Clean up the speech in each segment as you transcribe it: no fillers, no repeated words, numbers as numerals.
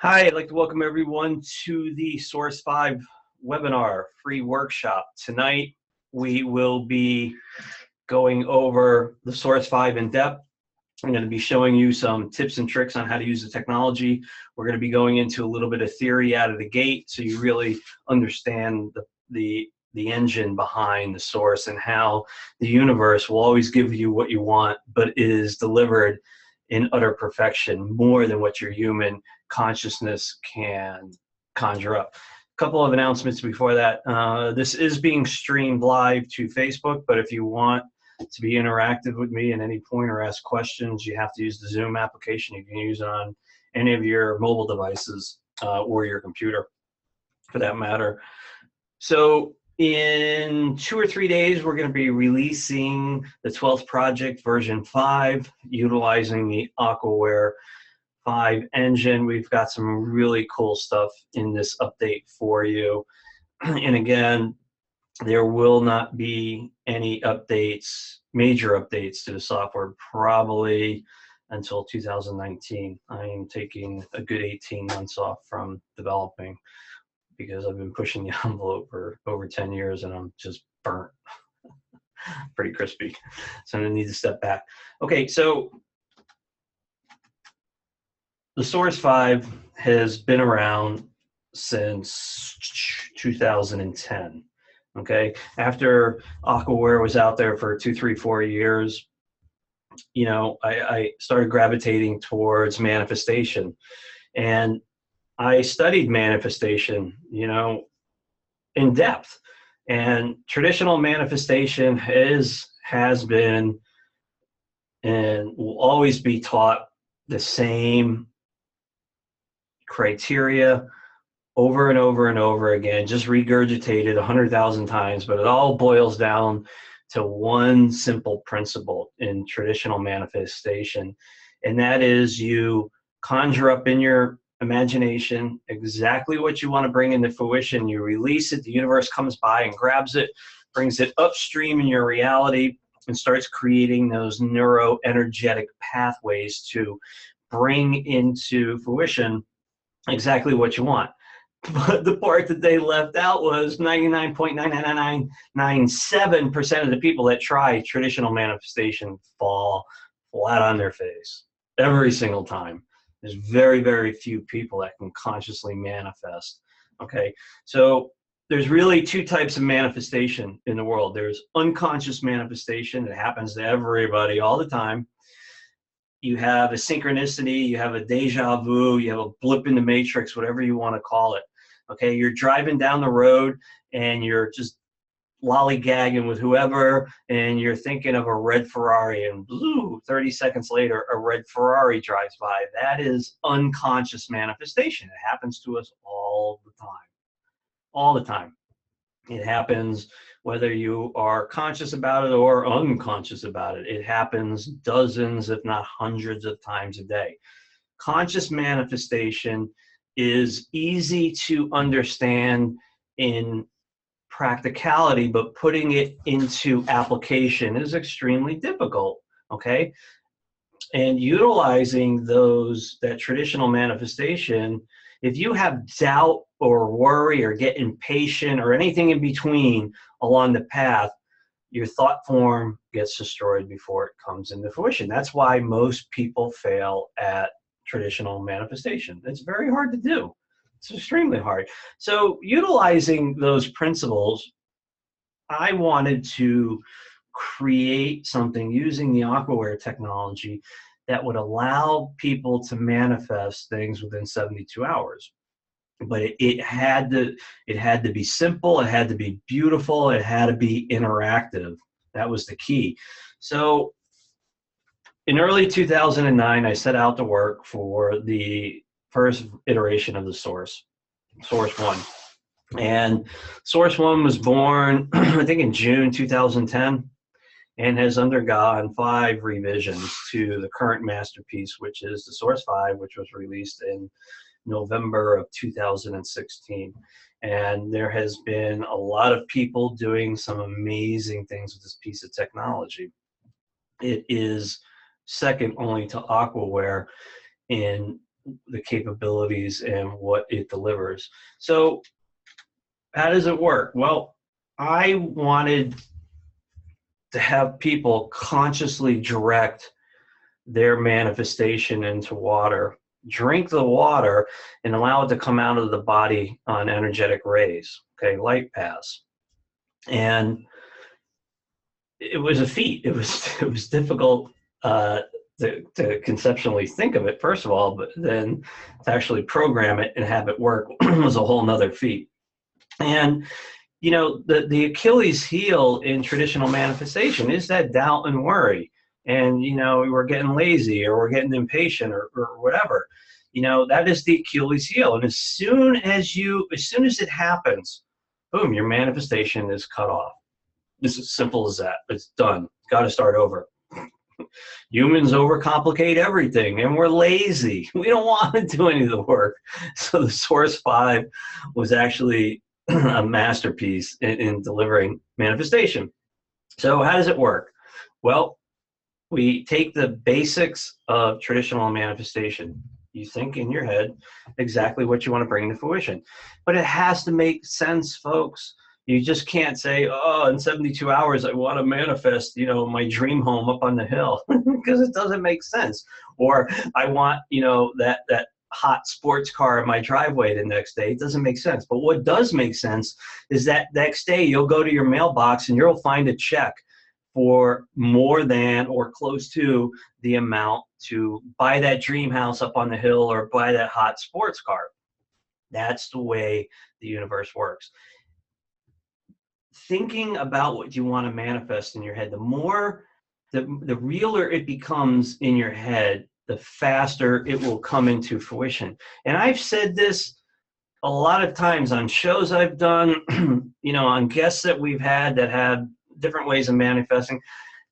Hi, I'd like to welcome everyone to the TheSourxe V webinar free workshop. Tonight, we will be going over the TheSourxe V in depth. I'm going to be showing you some tips and tricks on how to use the technology. We're going to be going into a little bit of theory out of the gate so you really understand the engine behind the source and how the universe will always give you what you want, but is delivered in utter perfection, more than what your human consciousness can conjure up. A couple of announcements before that. This is being streamed live to Facebook, but if you want to be interactive with me at any point or ask questions, you have to use the Zoom application. You can use it on any of your mobile devices or your computer for that matter. So in 2 or 3 days, we're going to be releasing the 12th project version 5, utilizing the Aquaware 5 engine. We've got some really cool stuff in this update for you. And again, there will not be any updates, major updates to the software, probably until 2019. I am taking a good 18 months off from developing because I've been pushing the envelope for over 10 years and I'm just burnt, pretty crispy. So I'm gonna need to step back. Okay, so the TheSourxe V has been around since 2010. Okay, after Aquaware was out there for 2, 3, 4 years, you know, I started gravitating towards manifestation, and I studied manifestation, you know, in depth. And traditional manifestation has been and will always be taught the same criteria over and over and over again, just regurgitated 100,000 times, but it all boils down to one simple principle in traditional manifestation, and that is you conjure up in your imagination exactly what you want to bring into fruition. You release it, the universe comes by and grabs it, brings it upstream in your reality, and starts creating those neuroenergetic pathways to bring into fruition exactly what you want. But the part that they left out was 99.99997% of the people that try traditional manifestation fall flat on their face every single time. There's very, very few people that can consciously manifest. Okay, so there's really 2 types of manifestation in the world. There's unconscious manifestation that happens to everybody all the time. You have a synchronicity, you have a deja vu, you have a blip in the matrix, whatever you want to call it. Okay, you're driving down the road and you're just lollygagging with whoever, and you're thinking of a red Ferrari, and 30 seconds later, a red Ferrari drives by. That is unconscious manifestation. It happens to us all the time. All the time. It happens whether you are conscious about it or unconscious about it. It happens dozens, if not hundreds of times a day. Conscious manifestation is easy to understand in practicality, but putting it into application is extremely difficult, okay? And utilizing that traditional manifestation, if you have doubt or worry or get impatient or anything in between along the path, your thought form gets destroyed before it comes into fruition. That's why most people fail at traditional manifestation. It's very hard to do. It's extremely hard. So utilizing those principles, I wanted to create something using the Aquaware technology that would allow people to manifest things within 72 hours. But it had to be simple, it had to be beautiful, it had to be interactive. That was the key. So in early 2009, I set out to work for the first iteration of the TheSourxe 1. And TheSourxe 1 was born, I think, in June 2010, and has undergone 5 revisions to the current masterpiece, which is the TheSourxe V, which was released in November of 2016. And there has been a lot of people doing some amazing things with this piece of technology. It is second only to Aquaware in the capabilities and what it delivers. So how does it work? Well, I wanted to have people consciously direct their manifestation into water, drink the water, and allow it to come out of the body on energetic rays, okay, light paths. And it was a feat. It was difficult to conceptually think of it, first of all, but then to actually program it and have it work was a whole nother feat. And you know, the Achilles heel in traditional manifestation is that doubt and worry. And, you know, we're getting lazy or we're getting impatient or whatever. You know, that is the Achilles heel. And as soon as it happens, boom, your manifestation is cut off. It's as simple as that. It's done. Got to start over. Humans overcomplicate everything, and we're lazy. We don't want to do any of the work. So the TheSourxe V was actually a masterpiece in delivering manifestation. So how does it work? Well, we take the basics of traditional manifestation. You think in your head exactly what you want to bring to fruition, but it has to make sense, folks. You just can't say, oh, in 72 hours, I want to manifest, you know, my dream home up on the hill, because it doesn't make sense. Or I want, you know, that hot sports car in my driveway the next day. It doesn't make sense. But what does make sense is that next day you'll go to your mailbox and you'll find a check for more than or close to the amount to buy that dream house up on the hill or buy that hot sports car. That's the way the universe works. Thinking about what you want to manifest in your head, the realer it becomes in your head, the faster it will come into fruition. And I've said this a lot of times on shows I've done, you know, on guests that we've had that have different ways of manifesting.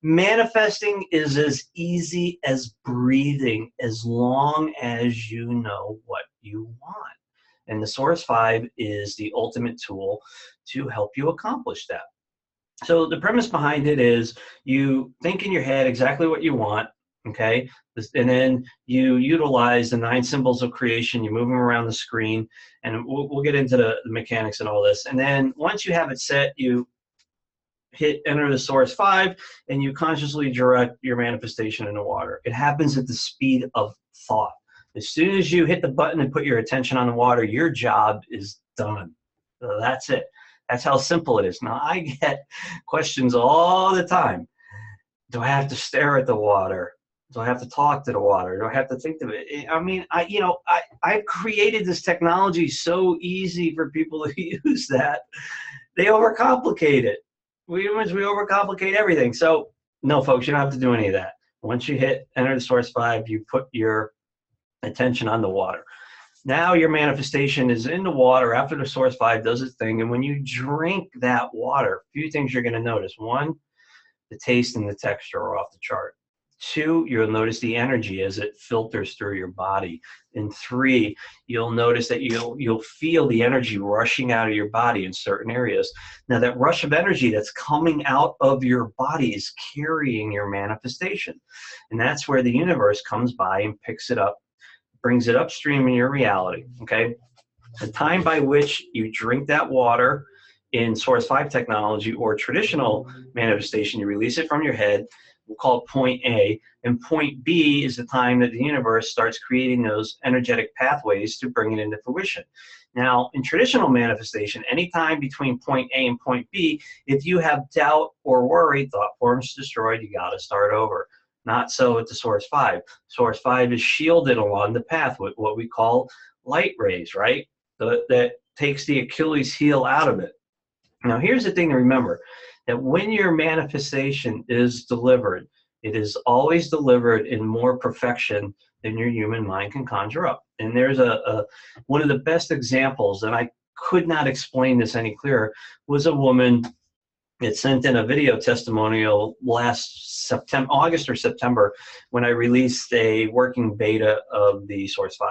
Manifesting is as easy as breathing, as long as you know what you want. And the TheSourxe V is the ultimate tool to help you accomplish that. So the premise behind it is you think in your head exactly what you want, okay? And then you utilize the 9 symbols of creation, you move them around the screen, and we'll get into the mechanics and all this. And then once you have it set, you hit enter the TheSourxe V, and you consciously direct your manifestation in the water. It happens at the speed of thought. As soon as you hit the button and put your attention on the water, your job is done. So that's it. That's how simple it is. Now, I get questions all the time. Do I have to stare at the water? Do I have to talk to the water? Do I have to think of it? I mean, I've created this technology so easy for people to use that they overcomplicate it. We humans, we overcomplicate everything. So, no, folks, you don't have to do any of that. Once you hit enter the TheSourxe V, you put your attention on the water. Now your manifestation is in the water after the TheSourxe V does its thing. And when you drink that water, a few things you're going to notice. 1, the taste and the texture are off the chart. 2, you'll notice the energy as it filters through your body. And 3, you'll notice that you'll feel the energy rushing out of your body in certain areas. Now that rush of energy that's coming out of your body is carrying your manifestation. And that's where the universe comes by and picks it up, brings it upstream in your reality, okay? The time by which you drink that water in TheSourxe V technology or traditional manifestation, you release it from your head, we'll call it point A, and point B is the time that the universe starts creating those energetic pathways to bring it into fruition. Now, in traditional manifestation, anytime between point A and point B, if you have doubt or worry, thought form's destroyed, you gotta start over. Not so with the TheSourxe V. TheSourxe V is shielded along the path with what we call light rays, right? That takes the Achilles heel out of it. Now, here's the thing to remember, that when your manifestation is delivered, it is always delivered in more perfection than your human mind can conjure up. And there's one of the best examples, and I could not explain this any clearer, was a woman that sent in a video testimonial last September, August or September, when I released a working beta of the TheSourxe V.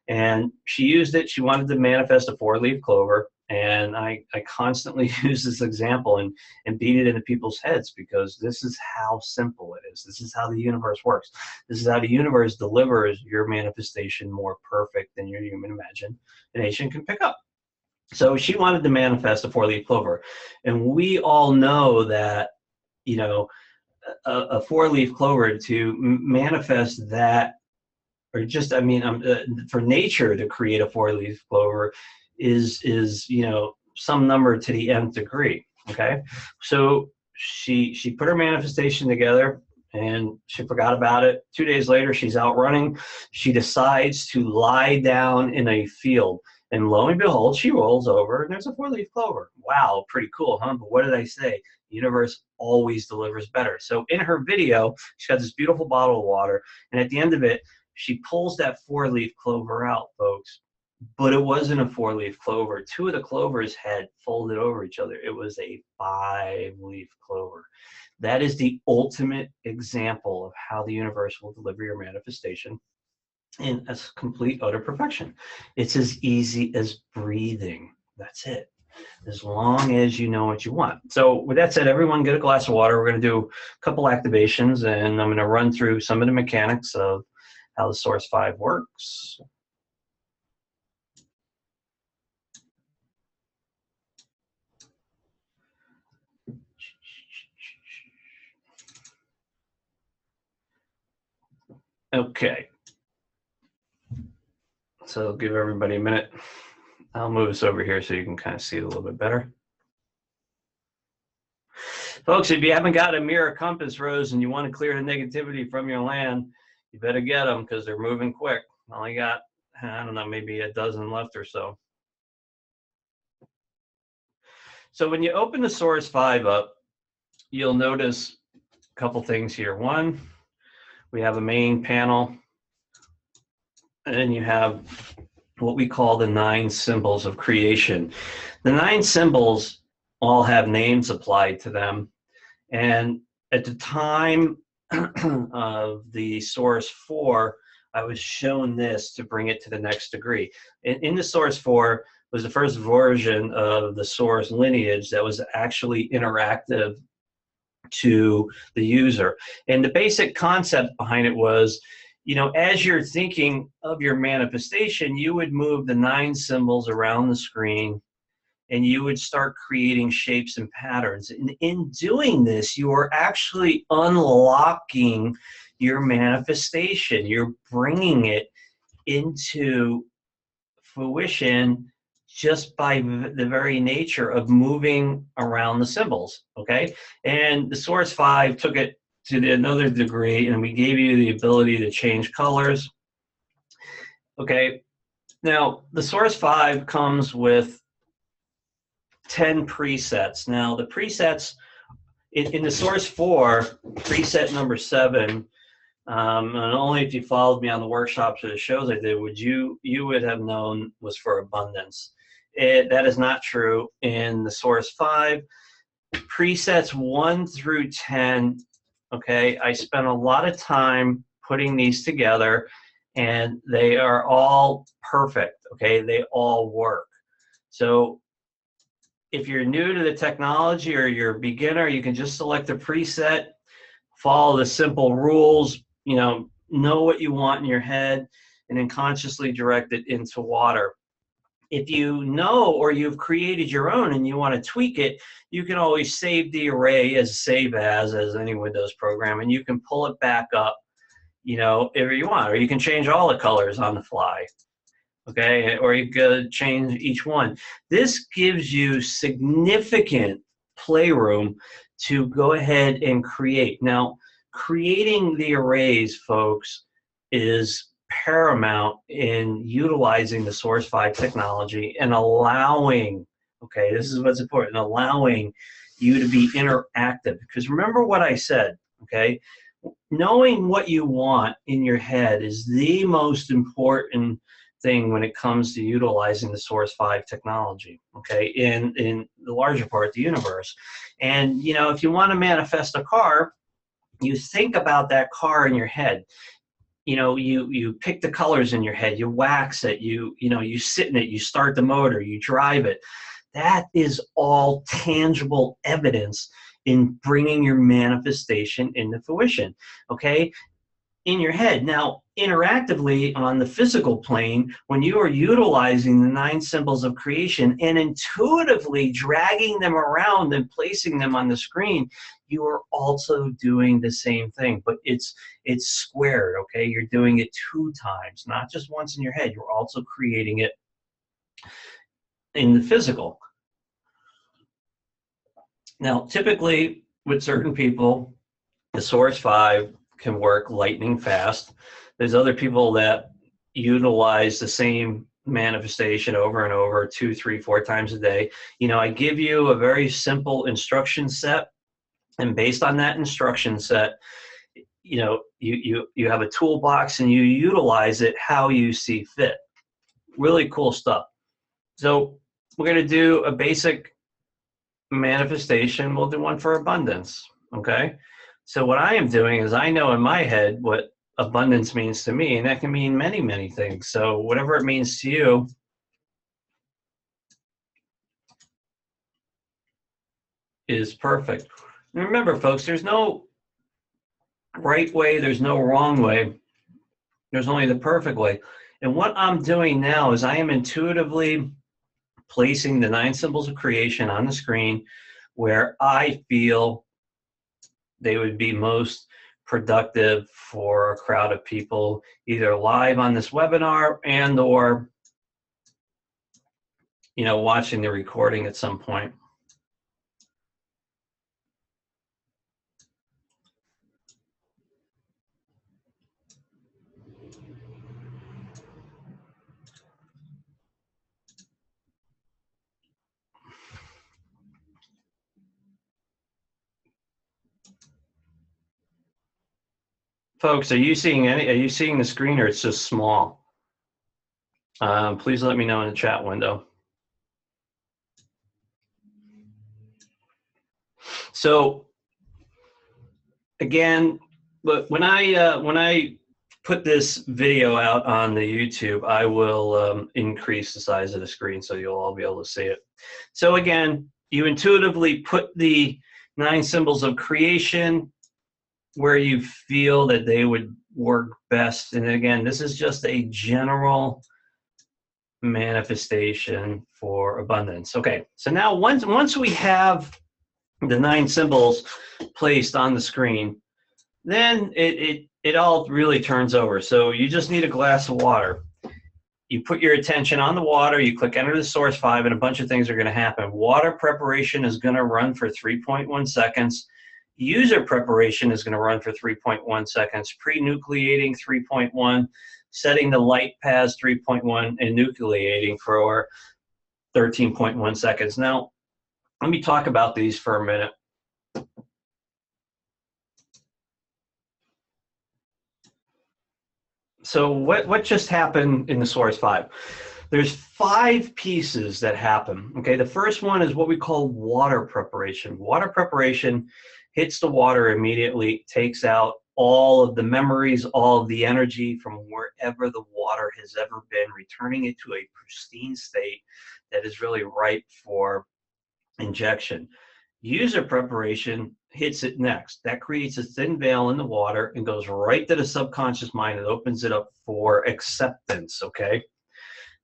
And she used it. She wanted to manifest a 4-leaf clover. And I constantly use this example and beat it into people's heads, because this is how simple it is. This is how the universe works. This is how the universe delivers your manifestation more perfect than your human imagination can pick up. So she wanted to manifest a 4-leaf clover. And we all know that, you know, a 4-leaf clover, to manifest that, or just, I mean, for nature to create a 4-leaf clover is, you know, some number to the nth degree. Okay, so she put her manifestation together and she forgot about it. 2 days later, she's out running. She decides to lie down in a field, and lo and behold, she rolls over and there's a 4-leaf clover. Wow, pretty cool, huh? But what did I say? The universe always delivers better. So in her video, she's got this beautiful bottle of water, and at the end of it, she pulls that 4-leaf clover out, folks. But it wasn't a 4-leaf clover. 2 of the clovers had folded over each other. It was a 5-leaf clover. That is the ultimate example of how the universe will deliver your manifestation in a complete, utter perfection. It's as easy as breathing. That's it. As long as you know what you want. So with that said, everyone get a glass of water. We're going to do a couple activations, and I'm going to run through some of the mechanics of how the Source V works. Okay. So I'll give everybody a minute. I'll move this over here so you can kind of see it a little bit better. Folks, if you haven't got a mirror compass rose and you want to clear the negativity from your land, you better get them, because they're moving quick. I only got, I don't know, maybe a dozen left or so. So when you open the Source V up, you'll notice a couple things here. One, we have a main panel, and then you have what we call the 9 symbols of creation. The 9 symbols all have names applied to them. And at the time of the Source 4, I was shown this to bring it to the next degree. In the Source 4 was the first version of the Source lineage that was actually interactive to the user. And the basic concept behind it was, you know, as you're thinking of your manifestation, you would move the 9 symbols around the screen, and you would start creating shapes and patterns. And in doing this, you are actually unlocking your manifestation. You're bringing it into fruition just by the very nature of moving around the symbols, okay? And the Source V took it to another degree, and we gave you the ability to change colors. Okay, now the Source V comes with 10 presets. Now the presets in the Source 4, preset number 7, and only if you followed me on the workshops or the shows I did would you would have known was for abundance. That is not true in the Source V. Presets 1 through 10, okay, I spent a lot of time putting these together, and they are all perfect, okay? They all work. So if you're new to the technology or you're a beginner, you can just select a preset, follow the simple rules, you know what you want in your head, and then consciously direct it into water. If you know, or you've created your own and you want to tweak it, you can always save the array as save as any Windows program, and you can pull it back up, you know, if you want, or you can change all the colors on the fly, okay, or you could change each one. This gives you significant playroom to go ahead and create. Now, creating the arrays, folks, is paramount in utilizing the Source V technology and allowing, okay, this is what's important, allowing you to be interactive. Because remember what I said, okay? Knowing what you want in your head is the most important thing when it comes to utilizing the Source V technology, okay, in the larger part of the universe. And, you know, if you want to manifest a car, you think about that car in your head. you pick the colors in your head, you wax it, you sit in it, you start the motor, you drive it. That is all tangible evidence in bringing your manifestation into fruition, okay? In your head. Now, interactively on the physical plane, when you are utilizing the 9 symbols of creation and intuitively dragging them around and placing them on the screen, you are also doing the same thing, but it's squared, okay? You're doing it 2 times, not just once in your head. You're also creating it in the physical. Now, typically with certain people, the Source 5 can work lightning fast. There's other people that utilize the same manifestation over and over 2, 3, 4 times a day. I give you a very simple instruction set, and based on that instruction set, you have a toolbox and you utilize it how you see fit. Really cool stuff. So we're going to do a basic manifestation. We'll do one for abundance, okay? So what I am doing is I know in my head what abundance means to me, and that can mean many, many things. So whatever it means to you, is perfect. And remember, folks, there's no right way, there's no wrong way. There's only the perfect way. And what I'm doing now is I am intuitively placing the 9 symbols of creation on the screen where I feel they would be most productive for a crowd of people, either live on this webinar and or watching the recording at some point. Folks, are you seeing the screen, or it's just small? Please let me know in the chat window. So again, but when I put this video out on the YouTube, I will increase the size of the screen so you'll all be able to see it. So again, you intuitively put the 9 symbols of creation where you feel that they would work best. And again, this is just a general manifestation for abundance. Okay, so now once we have the 9 symbols placed on the screen, then it all really turns over. So you just need a glass of water. You put your attention on the water, you click enter the Source 5, and a bunch of things are going to happen. Water preparation is going to run for 3.1 seconds. User preparation is going to run for 3.1 seconds. Pre-nucleating 3.1, setting the light paths 3.1, and nucleating for 13.1 seconds. Now, let me talk about these for a minute. So what just happened in the Source 5? There's 5 pieces that happen. Okay, the first one is what we call water preparation. Water preparation hits the water immediately, takes out all of the memories, all of the energy from wherever the water has ever been, returning it to a pristine state that is really ripe for injection. User preparation hits it next. That creates a thin veil in the water and goes right to the subconscious mind and opens it up for acceptance, okay?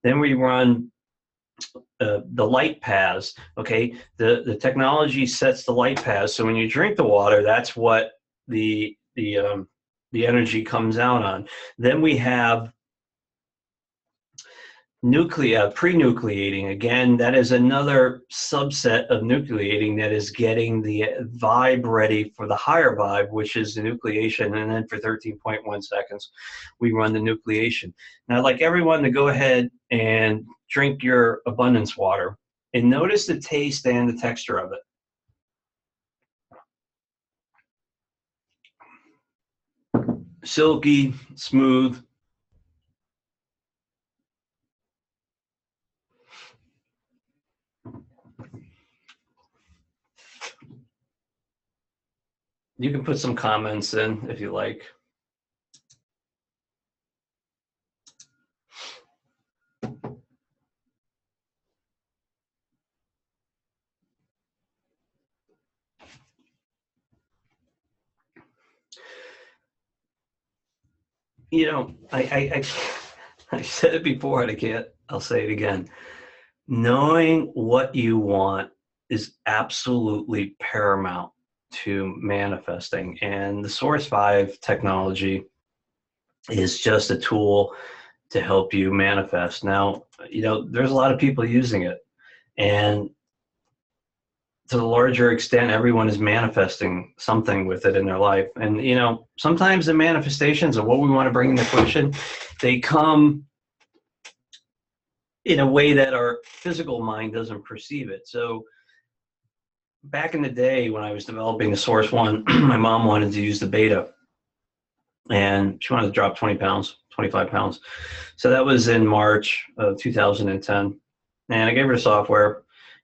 Then we run the light paths, okay? The technology sets the light paths, so when you drink the water, that's what the energy comes out on. Then we have pre-nucleating. Again, that is another subset of nucleating that is getting the vibe ready for the higher vibe, which is the nucleation. And then for 13.1 seconds, we run the nucleation. Now, I'd like everyone to go ahead and drink your abundance water and notice the taste and the texture of it. Silky, smooth. You can put some comments in if you like. You know, I said it before and I'll say it again. Knowing what you want is absolutely paramount to manifesting. And the Source 5 technology is just a tool to help you manifest. Now, you know, there's a lot of people using it. And to the larger extent, everyone is manifesting something with it in their life. And, you know, sometimes the manifestations of what we want to bring into fruition, they come in a way that our physical mind doesn't perceive it. So back in the day when I was developing the Source One, my mom wanted to use the beta and she wanted to drop 20 pounds, 25 pounds. So that was in March of 2010. And I gave her the software.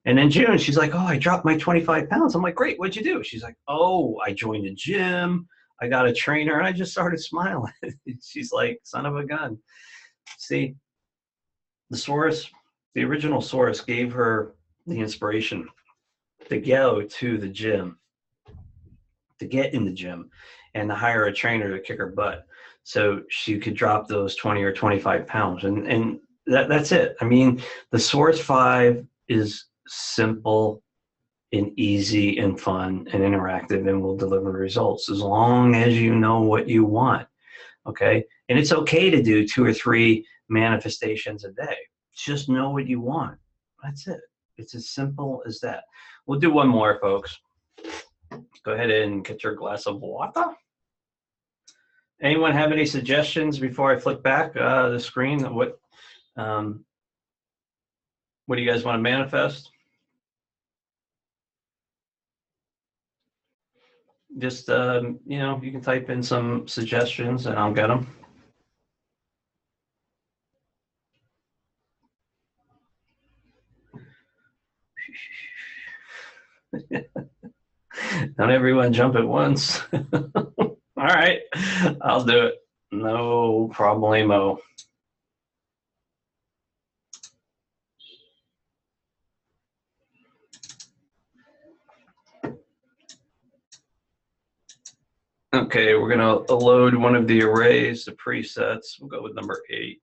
And in June, she's like, oh, I dropped my 25 pounds. I'm like, great, what'd you do? She's like, oh, I joined a gym. I got a trainer. And I just started smiling. She's like, son of a gun. See, the Source, the original Source gave her the inspiration to go to the gym, to get in the gym, and to hire a trainer to kick her butt so she could drop those 20 or 25 pounds. And that's it. I mean, the Source 5 is simple and easy and fun and interactive and will deliver results as long as you know what you want. Okay. And it's okay to do 2 or 3 manifestations a day. Just know what you want. That's it. It's as simple as that. We'll do one more, folks. Go ahead and get your glass of water. Anyone have any suggestions before I flick back the screen? What do you guys want to manifest? Just, you know, you can type in some suggestions and I'll get them. Not everyone jump at once. All right, I'll do it. No problemo. Okay, we're gonna load one of the arrays, the presets. We'll go with number 8.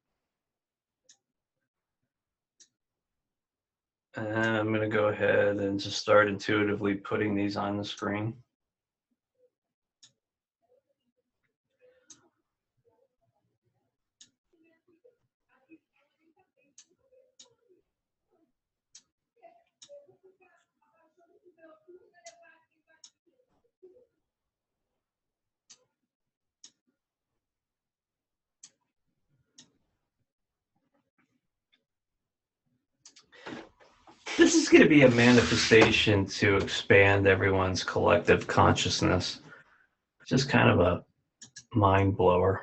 And I'm gonna go ahead and just start intuitively putting these on the screen. This is going to be a manifestation to expand everyone's collective consciousness. Just kind of a mind blower.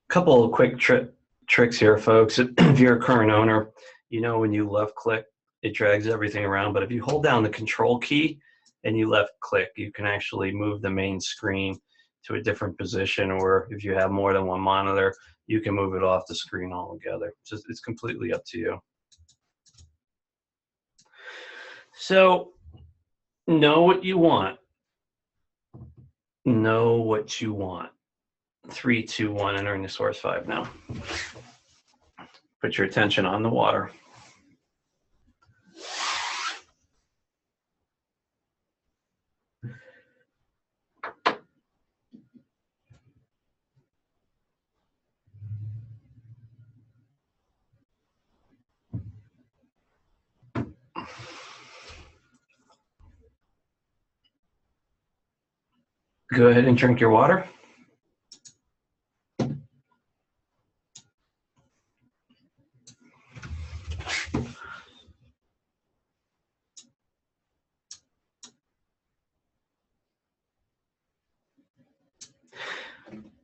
Couple of quick tricks here, folks. If you're a current owner, you know when you left click, it drags everything around. But if you hold down the control key and you left click, you can actually move the main screen to a different position. Or if you have more than one monitor, you can move it off the screen altogether. It's completely up to you. So know what you want. Know what you want. 3, 2, 1, entering the Source 5 now. Put your attention on the water. Go ahead and drink your water.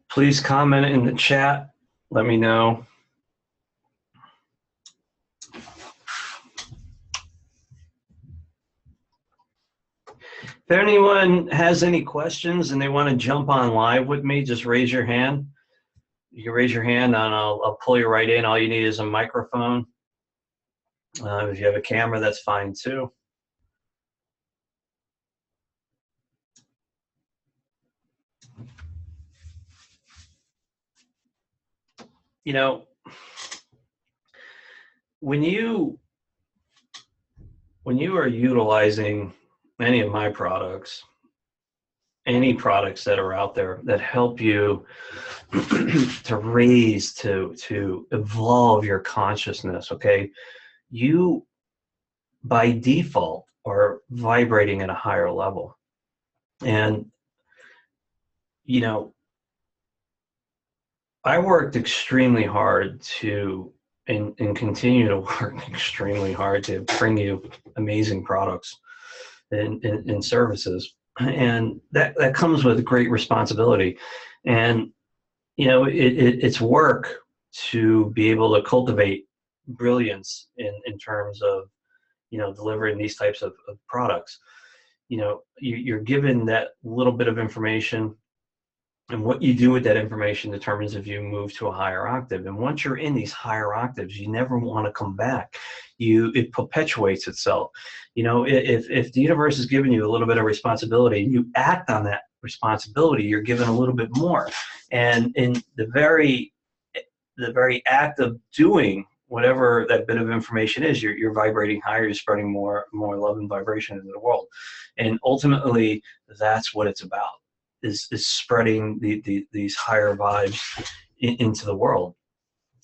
Please comment in the chat let me know. If anyone has any questions and they want to jump on live with me, just raise your hand. You can raise your hand and I'll pull you right in. All you need is a microphone. If you have a camera, that's fine too. You know, when you are utilizing any of my products, any products that are out there that help you to raise, to evolve your consciousness, okay, you by default are vibrating at a higher level. And you know, I worked extremely hard to and continue to work extremely hard to bring you amazing products and services, and that comes with great responsibility. And you know, it's work to be able to cultivate brilliance in terms of, you know, delivering these types of products. You know, you're given that little bit of information, and what you do with that information determines if you move to a higher octave. And once you're in these higher octaves, you never want to come back. It perpetuates itself. You know, if the universe is giving you a little bit of responsibility and you act on that responsibility, you're given a little bit more. And in the very act of doing whatever that bit of information is, you're vibrating higher, you're spreading more love and vibration into the world. And ultimately, that's what it's about. Is spreading these higher vibes into the world.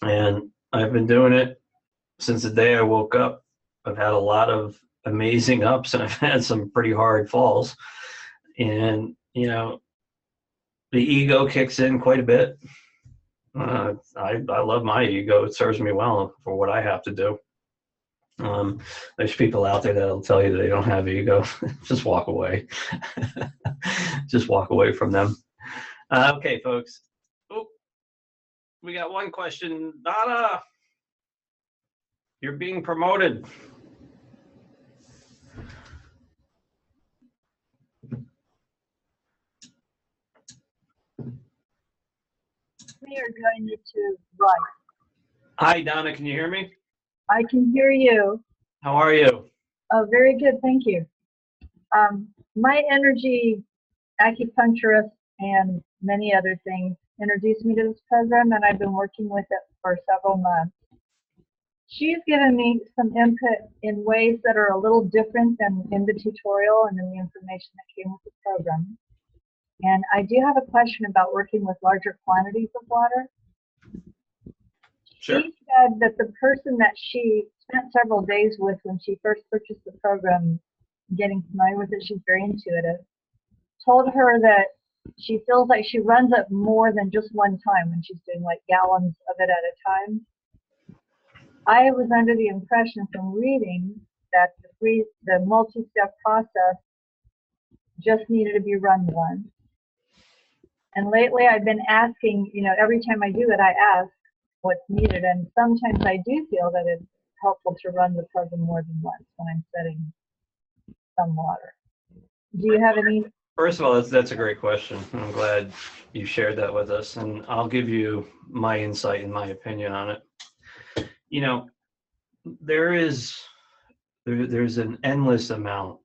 And I've been doing it since the day I woke up. I've had a lot of amazing ups and I've had some pretty hard falls. And, you know, the ego kicks in quite a bit. I love my ego. It serves me well for what I have to do. There's people out there that'll tell you that they don't have ego. Just walk away. Just walk away from them. Okay, folks. Oh, we got one question. Donna, you're being promoted. We are going to right. Hi, Donna. Can you hear me? I can hear you. How are you? Oh, very good. Thank you. My energy acupuncturist and many other things introduced me to this program, and I've been working with it for several months. She's given me some input in ways that are a little different than in the tutorial and in the information that came with the program. And I do have a question about working with larger quantities of water. Sure. She said that the person that she spent several days with when she first purchased the program, getting familiar with it, she's very intuitive, told her that she feels like she runs up more than just one time when she's doing like gallons of it at a time. I was under the impression from reading that the multi-step process just needed to be run once. And lately I've been asking, you know, every time I do it, I ask what's needed. And sometimes I do feel that it's helpful to run the program more than once when I'm setting some water. Do you have any? First of all, that's a great question. I'm glad you shared that with us, and I'll give you my insight and my opinion on it. You know, there's an endless amount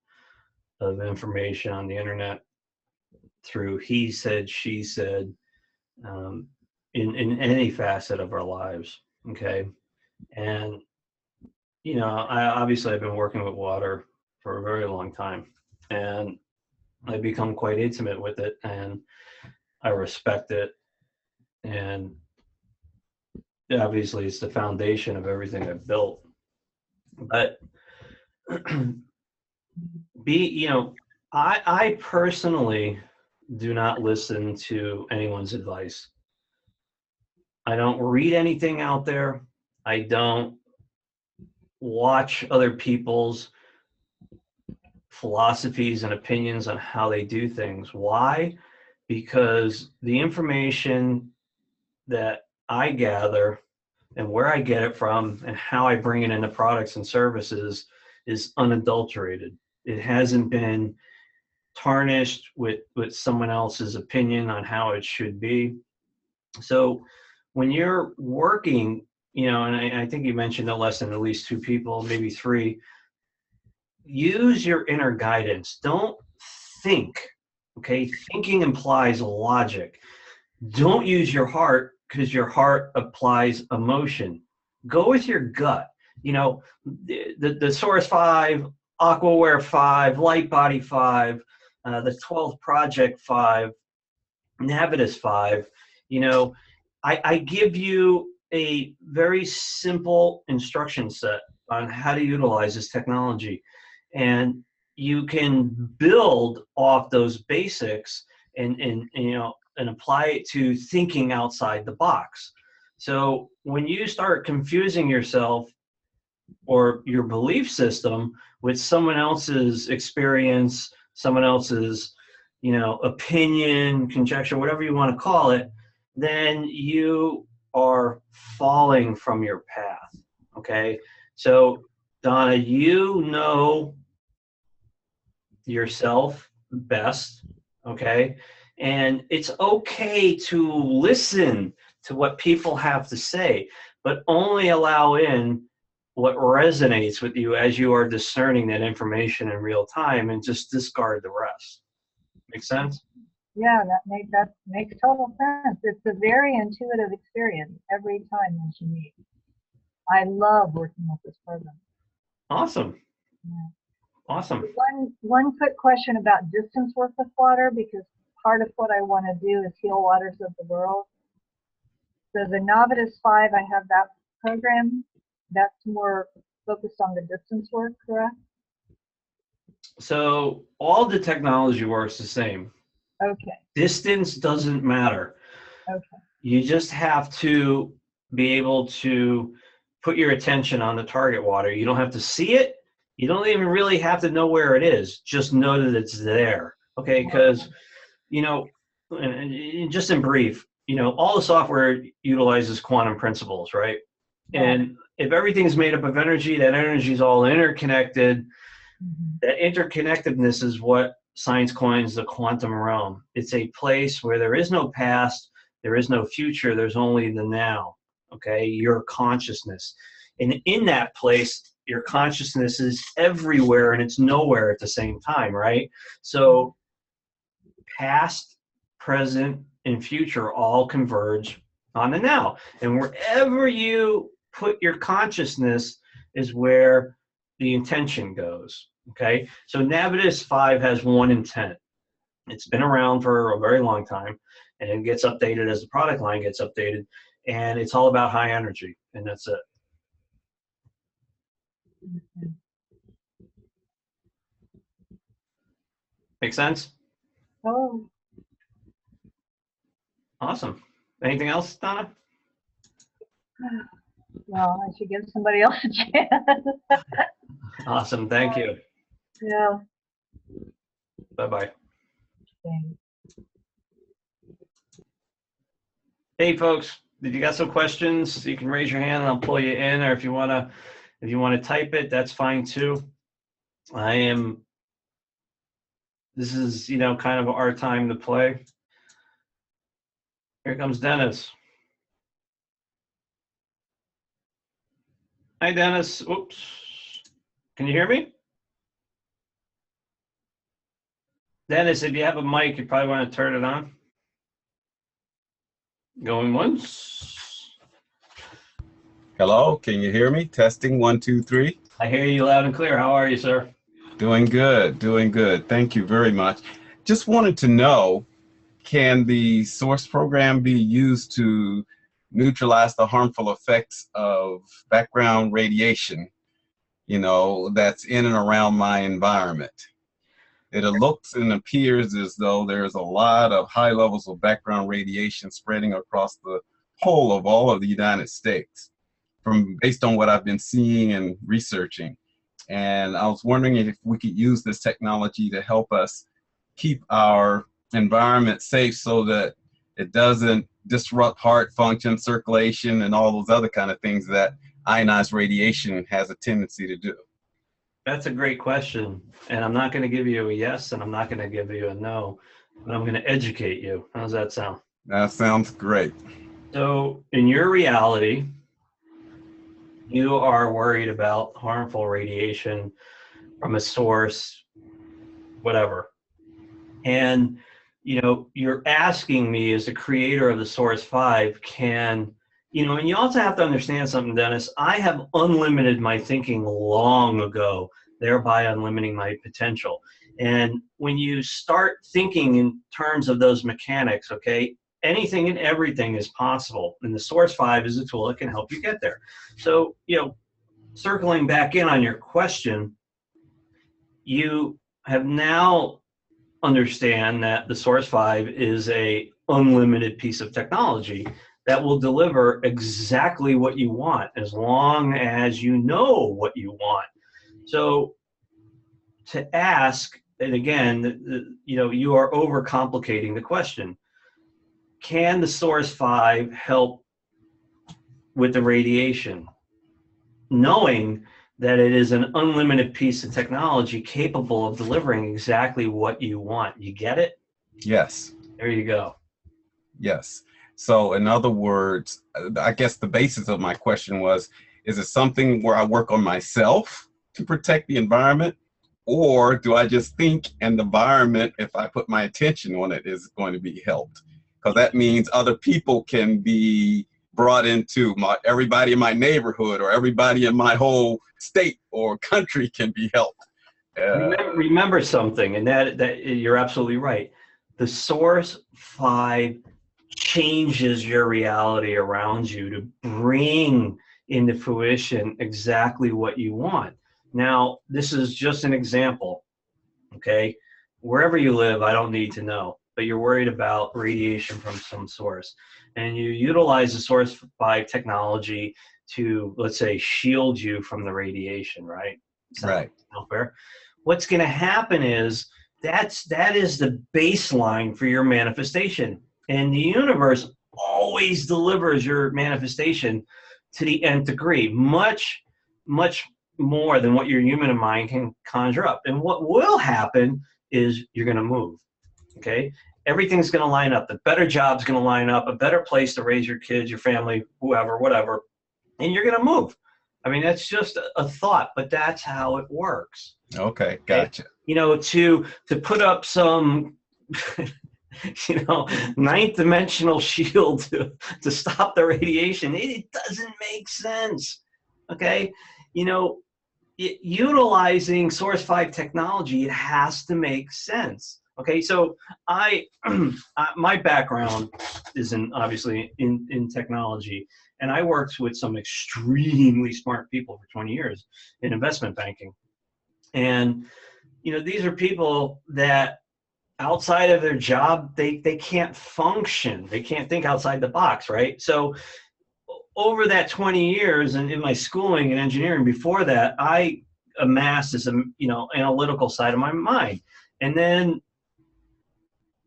of information on the internet through he said, she said, in any facet of our lives. Okay. And, you know, I've been working with water for a very long time, and I've become quite intimate with it, and I respect it. And obviously it's the foundation of everything I've built. But you know, I personally do not listen to anyone's advice. I don't read anything out there. I don't watch other people's philosophies and opinions on how they do things. Why? Because the information that I gather and where I get it from and how I bring it into products and services is unadulterated. It hasn't been tarnished with someone else's opinion on how it should be. So when you're working, you know, and I think you mentioned no less than at least two people, maybe three, use your inner guidance. Don't think, okay? Thinking implies logic. Don't use your heart because your heart applies emotion. Go with your gut. You know, the Source 5, Aquaware 5, Light Body 5, the 12th Project 5, Navitus 5. You know, I give you a very simple instruction set on how to utilize this technology. And you can build off those basics and you know, and apply it to thinking outside the box. So when you start confusing yourself or your belief system with someone else's experience, someone else's, you know, opinion, conjecture, whatever you want to call it, then you are falling from your path. Okay. So Donna, you know yourself best, okay? And it's okay to listen to what people have to say, but only allow in what resonates with you as you are discerning that information in real time, and just discard the rest. Make sense? Yeah, that makes total sense. It's a very intuitive experience every time that you meet. I love working with this program. Awesome. Yeah. Awesome. One quick question about distance work with water, because part of what I want to do is heal waters of the world. So the Navitus 5, I have that program. That's more focused on the distance work, correct? So all the technology works the same. Okay. Distance doesn't matter. Okay. You just have to be able to put your attention on the target water. You don't have to see it. You don't even really have to know where it is. Just know that it's there. Okay, because, you know, and just in brief, you know, all the software utilizes quantum principles, right? And if everything's made up of energy, that energy is all interconnected. That interconnectedness is what science coins the quantum realm. It's a place where there is no past, there is no future, there's only the now, okay? Your consciousness. And in that place, your consciousness is everywhere and it's nowhere at the same time, right? So past, present, and future all converge on the now. And wherever you put your consciousness is where the intention goes. Okay, so Navitus 5 has one intent. It's been around for a very long time, and it gets updated as the product line gets updated, and it's all about high energy, and that's it. Make sense? Oh. Awesome. Anything else, Donna? Well, I should give somebody else a chance. Awesome. Thank you. Yeah. Bye-bye. Thanks. Hey, folks, if you got some questions, you can raise your hand and I'll pull you in, or if you want to type it, that's fine too. This is, you know, kind of our time to play. Here comes Dennis. Hi, Dennis. Oops. Can you hear me? Dennis, if you have a mic, you probably want to turn it on. Going once. Hello, can you hear me? Testing 1, 2, 3. I hear you loud and clear. How are you, sir? Doing good, doing good. Thank you very much. Just wanted to know, can the TheSourxe program be used to neutralize the harmful effects of background radiation, you know, that's in and around my environment? It looks and appears as though there's a lot of high levels of background radiation spreading across the whole of all of the United States, based on what I've been seeing and researching. And I was wondering if we could use this technology to help us keep our environment safe so that it doesn't disrupt heart function, circulation, and all those other kind of things that ionized radiation has a tendency to do? That's a great question. And I'm not going to give you a yes, and I'm not going to give you a no, but I'm going to educate you. How does that sound? That sounds great. So in your reality, you are worried about harmful radiation from a source, whatever. And, you know, you're asking me as the creator of the TheSourxe V, and you also have to understand something, Dennis. I have unlimited my thinking long ago, thereby unlimiting my potential. And when you start thinking in terms of those mechanics, okay, anything and everything is possible. And the TheSourxe V is a tool that can help you get there. So, circling back in on your question, you have now understand that the TheSourxe V is a unlimited piece of technology that will deliver exactly what you want as long as you know what you want. So to ask, and again, you are overcomplicating the question. Can the TheSourxe V help with the radiation? Knowing that it is an unlimited piece of technology capable of delivering exactly what you want. You get it? Yes. There you go. Yes. So in other words, I guess the basis of my question was, is it something where I work on myself to protect the environment? Or do I just think and the environment, if I put my attention on it, is going to be helped? Because that means other people can be brought into everybody in my neighborhood, or everybody in my whole state or country can be helped. Remember something, and that you're absolutely right. The TheSourxe V changes your reality around you to bring into fruition exactly what you want. Now, this is just an example, okay? Wherever you live, I don't need to know, but you're worried about radiation from some source. And you utilize the TheSourxe V technology to, let's say, shield you from the radiation, right? Right. Fair. What's going to happen is that is the baseline for your manifestation. And the universe always delivers your manifestation to the nth degree, much, much more than what your human mind can conjure up. And what will happen is you're going to move, okay? Everything's going to line up. The better job's going to line up, a better place to raise your kids, your family, whoever, whatever, and you're going to move. I mean, that's just a thought, but that's how it works. Okay, gotcha. To put up some, ninth dimensional shield to stop the radiation, it doesn't make sense. Okay, utilizing TheSourxe V technology, it has to make sense. Okay, so my background is obviously in technology, and I worked with some extremely smart people for 20 years in investment banking. And, these are people that outside of their job, they can't function. They can't think outside the box, right? So over that 20 years and in my schooling and engineering before that, I amassed this, analytical side of my mind. And then,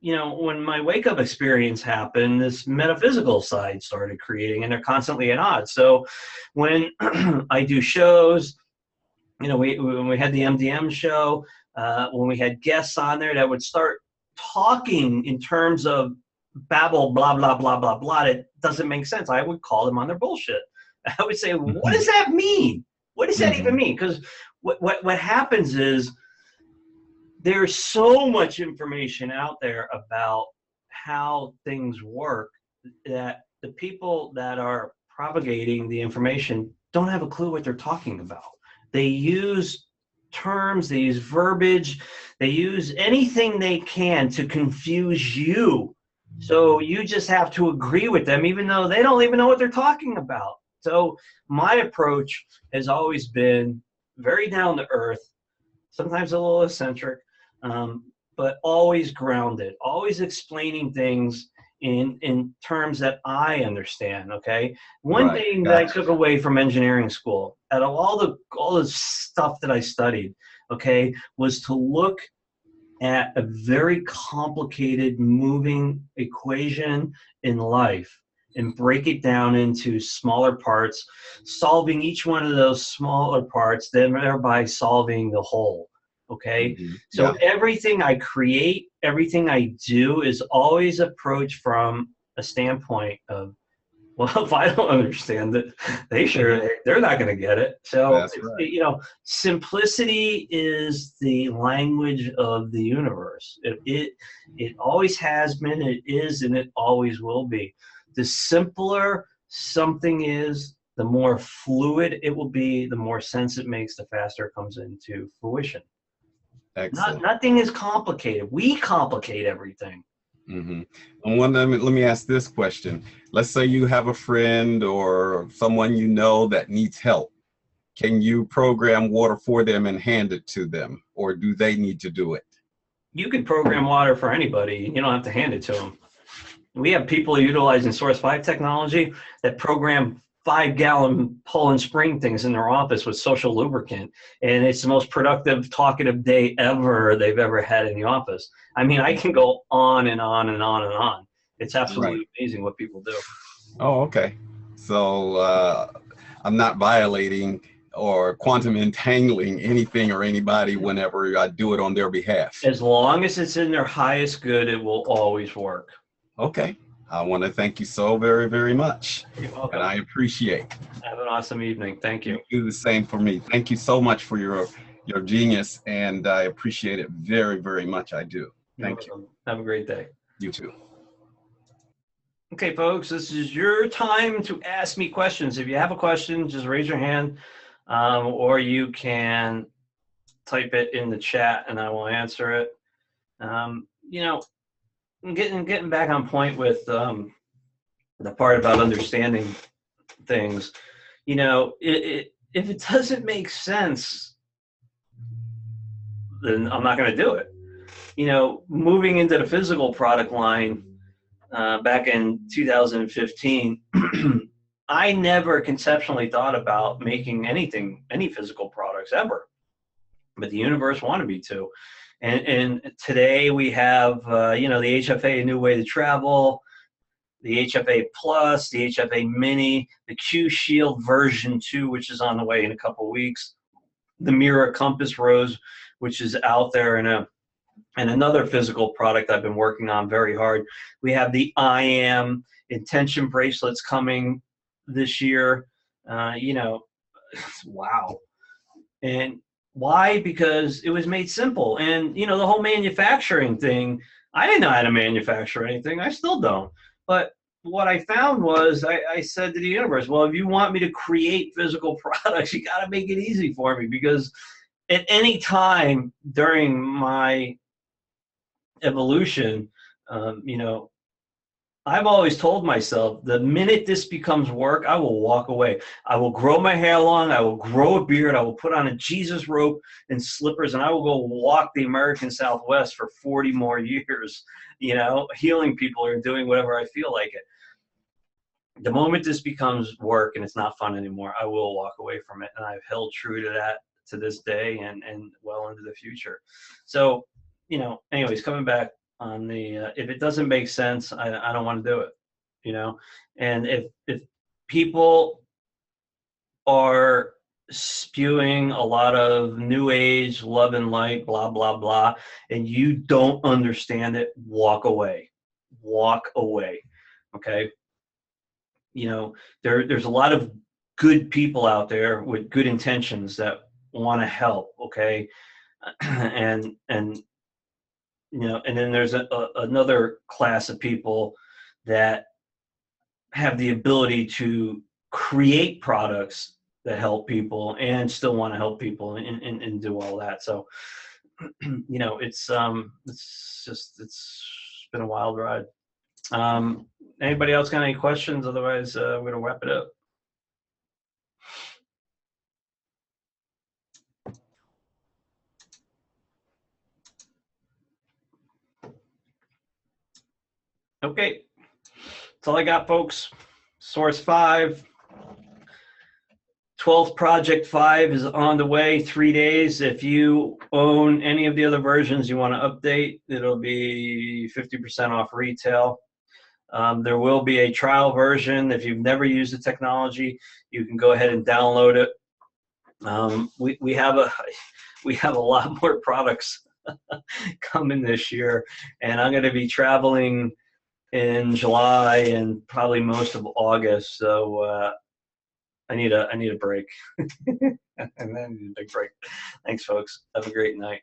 when my wake-up experience happened, this metaphysical side started creating, and they're constantly at odds. So when I do shows, when we had the MDM show, when we had guests on there that would start talking in terms of babble, blah, blah, blah, blah, blah, it doesn't make sense. I would call them on their bullshit. I would say, what does that mean? What does that even mean? Because what happens is there's so much information out there about how things work that the people that are propagating the information don't have a clue what they're talking about. They use terms, they use verbiage, they use anything they can to confuse you. So you just have to agree with them, even though they don't even know what they're talking about. So my approach has always been very down to earth, sometimes a little eccentric, but always grounded, always explaining things in terms that I understand. Okay. One thing that I took away from engineering school, out of all the stuff that I studied, okay, was to look at a very complicated moving equation in life and break it down into smaller parts, solving each one of those smaller parts, then thereby solving the whole. Okay? So Yeah. everything I create, everything I do is always approached from a standpoint of, well, if I don't understand it, they're not going to get it. So, That's right. you know, simplicity is the language of the universe. It always has been, it is, and it always will be. The simpler something is, the more fluid it will be, the more sense it makes, the faster it comes into fruition. Excellent. Nothing is complicated. We complicate everything. And let me ask this question. Let's say you have a friend or someone you know that needs help. Can you program water for them and hand it to them, or do they need to do it? You can program water for anybody. You don't have to hand it to them. We have people utilizing TheSourxe V technology that program 5-gallon Poland Spring things in their office with social lubricant, and it's the most productive, talkative day ever they've ever had in the office. I mean, I can go on and on and on and on. It's absolutely amazing what people do. Oh, okay. So I'm not violating or quantum entangling anything or anybody whenever I do it on their behalf. As long as it's in their highest good, it will always work. Okay. I want to thank you so very, very much. You're welcome. And I appreciate. Have an awesome evening. Thank you. You do the same for me. Thank you so much for your genius, and I appreciate it very, very much. I do. Thank you. Have a great day. You too. Okay, folks, this is your time to ask me questions. If you have a question, just raise your hand, or you can type it in the chat and I will answer it. You know, getting back on point with the part about understanding things, you know, if it doesn't make sense, then I'm not going to do it. You know, moving into the physical product line back in 2015, I never conceptually thought about making any physical products ever, but the universe wanted me to. And today we have, you know, the HFA, A New Way to Travel, the HFA Plus, the HFA Mini, the Q Shield version 2, which is on the way in a couple weeks, the Mira Compass Rose, which is out there, and another physical product I've been working on very hard. We have the I Am Intention bracelets coming this year. You know, wow. And why? Because it was made simple. And, you know, the whole manufacturing thing, I didn't know how to manufacture anything. I still don't. But what I found was I said to the universe, well, if you want me to create physical products, you got to make it easy for me, because at any time during my evolution, you know, I've always told myself, the minute this becomes work, I will walk away. I will grow my hair long. I will grow a beard. I will put on a Jesus rope and slippers, and I will go walk the American Southwest for 40 more years, you know, healing people or doing whatever I feel like it. The moment this becomes work and it's not fun anymore, I will walk away from it. And I've held true to that to this day and well into the future. So, you know, anyways, coming back on the, if it doesn't make sense, I don't want to do it, you know? And if people are spewing a lot of new age, love and light, blah, blah, blah, and you don't understand it, walk away, okay? You know, there's a lot of good people out there with good intentions that want to help, okay? and you know, and then there's another class of people that have the ability to create products that help people and still want to help people and do all that. So, you know, it's been a wild ride. Anybody else got any questions? Otherwise, we're gonna wrap it up. Okay, that's all I got, folks. TheSourxe V, 12th Project 5 is on the way, 3 days. If you own any of the other versions you want to update, it'll be 50% off retail. There will be a trial version. If you've never used the technology, you can go ahead and download it. We have a lot more products coming this year, and I'm going to be traveling in July and probably most of August. So I need a break. And then a big break. Thanks, folks. Have a great night.